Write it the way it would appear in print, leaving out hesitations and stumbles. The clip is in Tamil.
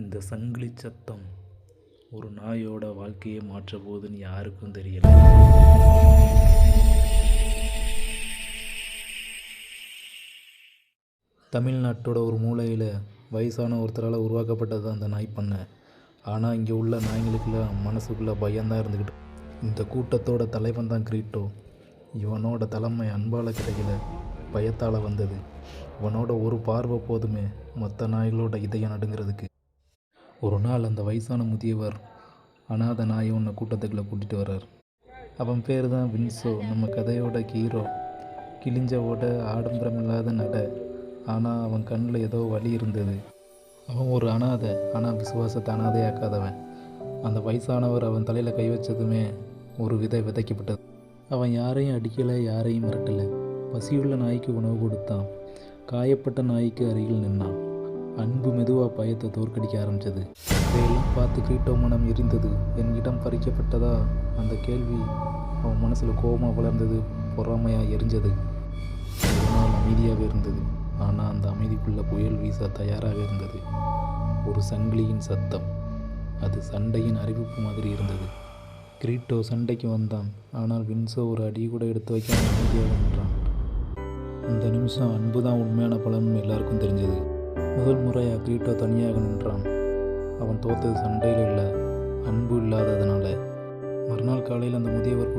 இந்த சங்கிலி சத்தம் ஒரு நாயோட வாழ்க்கையை மாற்ற போகுதுன்னு யாருக்கும் தெரியல. தமிழ்நாட்டோட ஒரு மூலையில் வயசான ஒருத்தரால் உருவாக்கப்பட்டது அந்த நாய் பண்ணை. ஆனால் இங்கே உள்ள நாய்களுக்கெல்லாம் மனசுக்குள்ளே பயம்தான் இருந்துக்கிட்டு. இந்த கூட்டத்தோட தலைவன் தான் கிரீட்டோ. இவனோட தலைமை அன்பால் கிடைக்கல, பயத்தால் வந்தது. இவனோட ஒரு பார்வை போதுமே மற்ற நாய்களோட இதயம் நடுங்கிறதுக்கு. ஒரு நாள் அந்த வயசான முதியவர் அனாதை நாயை ஒன்று கூட்டத்துக்குள்ளே கூட்டிகிட்டு வர்றார். அவன் பேர் தான் வின்சோ. நம்ம கதையோட ஹீரோ. கிழிஞ்சவோட ஆடம்பரம் இல்லாத நடை, ஆனால் அவன் கண்ணில் ஏதோ வலி இருந்தது. அவன் ஒரு அனாதை, ஆனால் விசுவாசத்தை அனாதையாக்காதவன். அந்த வயசானவர் அவன் தலையில் கை வச்சதுமே ஒரு விதை விதைக்கப்பட்டது. அவன் யாரையும் அடிக்கலை, யாரையும் மிரட்டலை. பசியுள்ள நாய்க்கு உணவு கொடுத்தான். காயப்பட்ட நாய்க்கு அருகில் நின்னான். அன்பு மெதுவாக பயத்தை தோற்கடிக்க ஆரம்பித்தது. இதையெல்லாம் பார்த்து கிரீட்டோ மனம் எரிந்தது. என் இடம் பறிக்கப்பட்டதா? அந்த கேள்வி அவன் மனசில் கோபமாக வளர்ந்தது, பொறாமையாக எரிஞ்சது. ஒரு நாள் அமைதியாக இருந்தது, ஆனால் அந்த அமைதிக்குள்ளே புயல் வீச தயாராக இருந்தது. ஒரு சங்கிலியின் சத்தம். அது சண்டையின் அறிவிப்பு மாதிரி இருந்தது. கிரீட்டோ சண்டைக்கு வந்தான், ஆனால் வின்சோ ஒரு அடி கூட எடுத்து வைக்காம அமைதியாக நின்றான். அந்த நிமிஷம் அன்பு தான் உண்மையான பலன் எல்லாருக்கும் தெரிஞ்சது. முதல் முறையாக கிரீட்டோ தனியாக நின்றான். அவன் தோத்தது சண்டையில் இல்லை, அன்பு இல்லாததுனால. மறுநாள் காலையில் அந்த முதியவர்